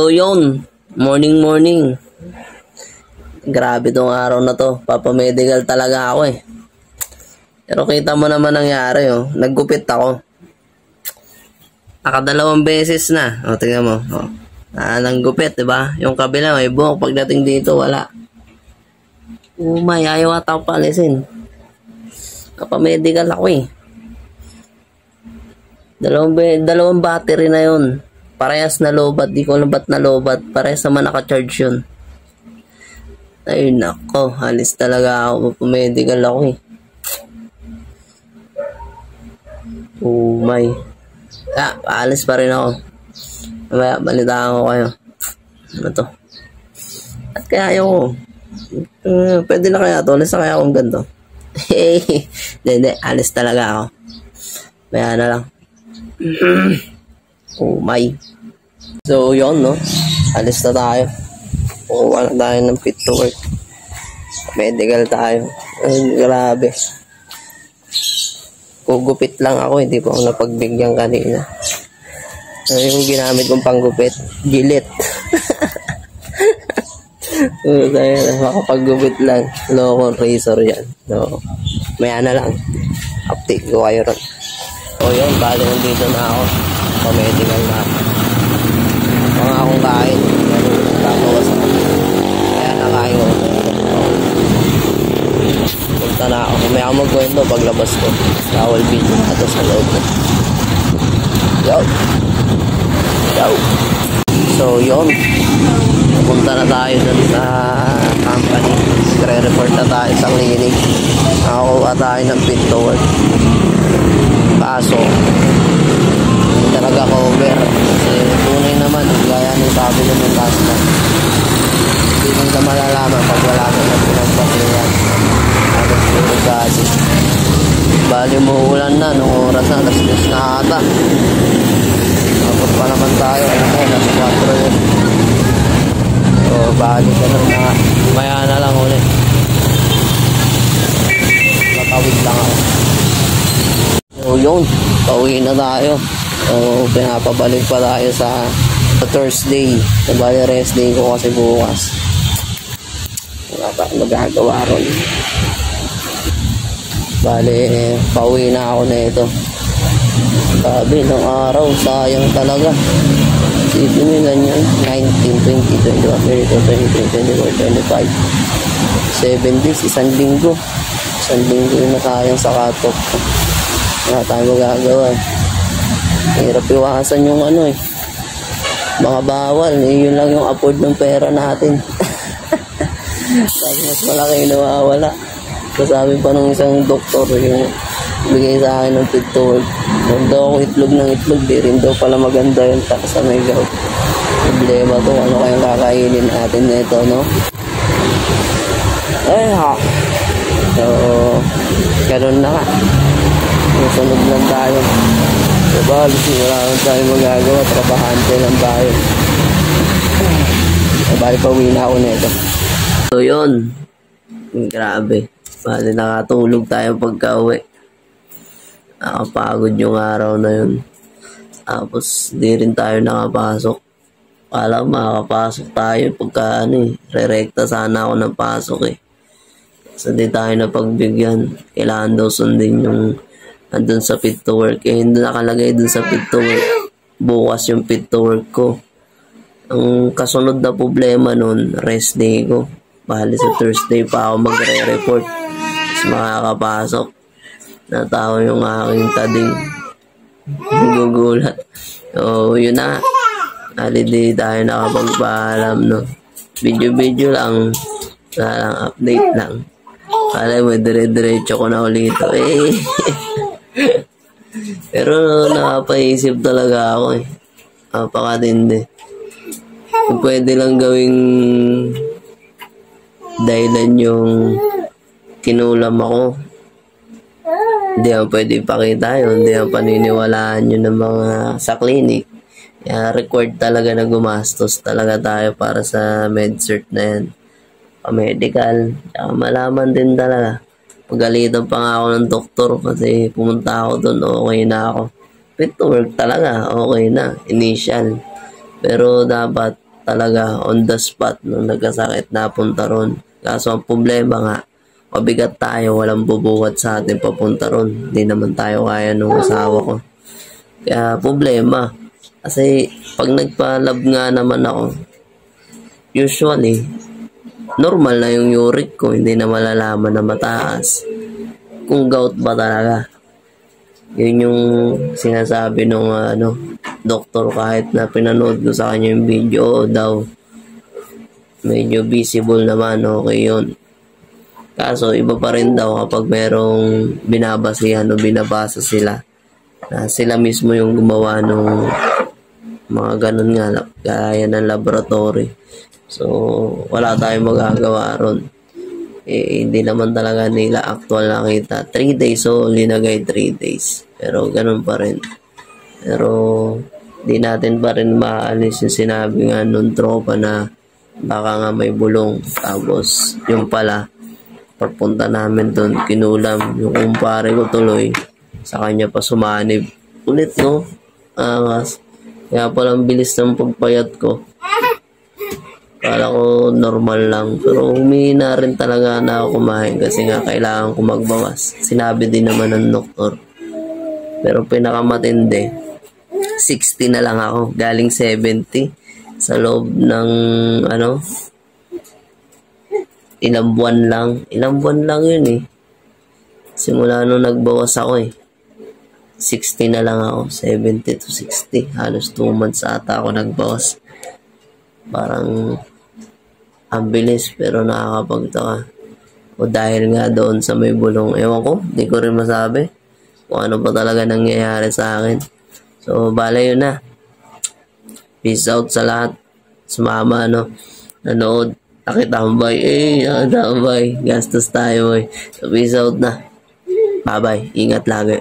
So yun, morning. Grabe tong araw na to. Papamedical talaga ako eh. Pero kita mo naman nangyari oh. Naggupit ako. Nakadalawang beses na. O, tingnan mo. O. Nanggupit, diba? Yung kabila may buhok. Pagdating dito, wala. Ayaw ata ako palisin. Papamedical ako eh. Dalawang battery na yun. Parehas na lobat. Di ko alam ba't na lobat. Parehas naman naka-charge yun. Ay nako. Halis talaga ako. Papamedical ako eh. Paalis pa rin ako. Mamaya, balitaan ko kayo. Ano to? At kaya ayaw ko. Pwede na kaya to. Alis na kaya akong ganito. Hindi. Alis talaga ako. Maya na lang. So, yun, no? Alis na tayo. Kukuha na tayo ng fit to work. Medical tayo. Ay, grabe. Gugupit lang ako. Hindi ko ako napagbigyan kanina. Yung ginamit kong panggupit, Gillette. Makapaggupit lang. Local razor yan. No. Maya na lang. Update ko kayo ron. So yun, bali nandito na ako. Pamedical na ako. Mga akong kain. Tatawas ako. Kaya nakain ko. Punta na ako. Kumaya ako magkwento paglabas ko. Bawal video na ito sa loob ko. So yun, pupunta na tayo dun sa company. Re-report na tayo sa clinic. Nakakuha tayo ng fit to work. Kaso hindi talaga cover. Kasi tunay naman, gaya ng sabi ko ng last time, hindi mo na malalaman pag wala ka na pinagpasiyan. Halos puro kasi bali mo ulan na nung oras na, alas 10 na ata. Tapos pa naman tayo, alas 4 yun. So bali ka na maya na lang ulit. Matawid lang ako. So yun, pauwi na tayo. So pinapabalik pa tayo sa Thursday. So bali rest day ko kasi bukas. Wala pa magagawa ron. Bali, pauwi na ako na ito. Sabi ng araw, sayang talaga. Isipin nyo ganyan, 19, 20, 21, 22, 23, 24, 25. 7 days, isang linggo. Isang linggo yung nasayang sa cut-off. Wala tayo magagawa. Hirap iwasan yung ano eh. Mga bawal, yun lang yung afford ng pera natin. Tapos mas malaki nawawala. Sabi pa nung isang doktor, yung bigay sa akin ng fit to work. Daw ako itlog ng itlog, di rin daw pala maganda yung taksa may gout. Problema to, ano kayang kakainin natin na ito, no? So, ganun na nga. Sunod lang tayo. Diba, wala lang tayo magagawa, trabahante lang tayo. Bali pa uwi na ako na ito. So, yun. Grabe. Bali, nakatulog tayo pagka-uwi. Nakapagod yung araw na yun. Tapos, di rin tayo nakapasok. Alam, makakapasok tayo pagka re-recta sana ako ng pasok eh. So, di tayo napagbigyan. Kailangan daw sundin yung andun sa fit to work. Eh, hindi nakalagay dun sa fit to work. Bukas yung fit to work ko. Ang kasunod na problema nun, rest day ko. Bali sa Thursday pa ako magre-report. Tapos makakapasok. Natawa yung aking tading. Gugulat. So, yun na. Di tayo nakapagpaalam, no. Video lang. Wala lang, update lang. Kala mo, dire-diretso ko na ulit. Pero nakapaisip talaga ako eh. Napakatindi. Kung pwede lang gawing dahilan yung kinulam ako, hindi ako pwede ipakita yun. Hindi ako paniniwalaan yun ng mga sa clinic. Kaya required talaga na gumastos talaga tayo para sa med-cert na yan. Pa-medical. Kaya malaman din talaga. Pagalitan pa nga ako ng doktor kasi pumunta ako doon, okay na ako. Fit to work talaga, okay na. Initial. Pero dapat talaga on the spot nung nagkasakit napunta ron. Kaso ang problema nga, mabigat tayo, walang bubuhat sa atin papunta ron. Hindi naman tayo kaya nung asawa ko. Kaya problema. Kasi pag nagpa-lab nga naman ako, usually, normal na yung uric ko, hindi na malalaman na mataas. Kung gout ba talaga. Yun yung sinasabi nung doktor, kahit na pinanood ko sa kanya yung video daw. Medyo visible naman, okay yun. Kaso iba pa rin daw kapag merong binabasihan o binabasa sila. Na sila mismo yung gumawa nung mga ganun nga, gaya ng laboratory. So, wala tayong magagawa ron. Hindi naman talaga nila actual nakita. 3 days, so linagay 3 days. Pero ganun pa rin. Pero, di natin pa rin maalis yung sinabi nga nung tropa na baka nga may bulong. Tapos, yung pala, papunta namin doon, kinulam. Yung kumpare ko tuloy, sa kanya pa sumanib. Ulit, no? Angas. Kaya palang bilis ng pagpayat ko. Kala ko normal lang. Pero humihina rin talaga na ako kumain kasi nga kailangan ko magbawas. Sinabi din naman ng doktor. Pero pinakamatindi, 60 na lang ako. Galing 70. Sa loob ng ilang buwan lang. Ilang buwan lang yun eh. Simula nung nagbawas ako eh. 60 na lang ako. 70 to 60. Halos 2 months ata ako nagbawas. Parang ang bilis pero nakakapagtaka. O dahil nga doon sa may bulong, ewan ko, di ko rin masabi kung ano pa talaga nangyayari sa akin. So, bala yun na. Peace out sa lahat. Sumama, nanood. Nakitambay. Nakitambay. Gastos tayo, So, peace out na. Bye-bye. Ingat lagi.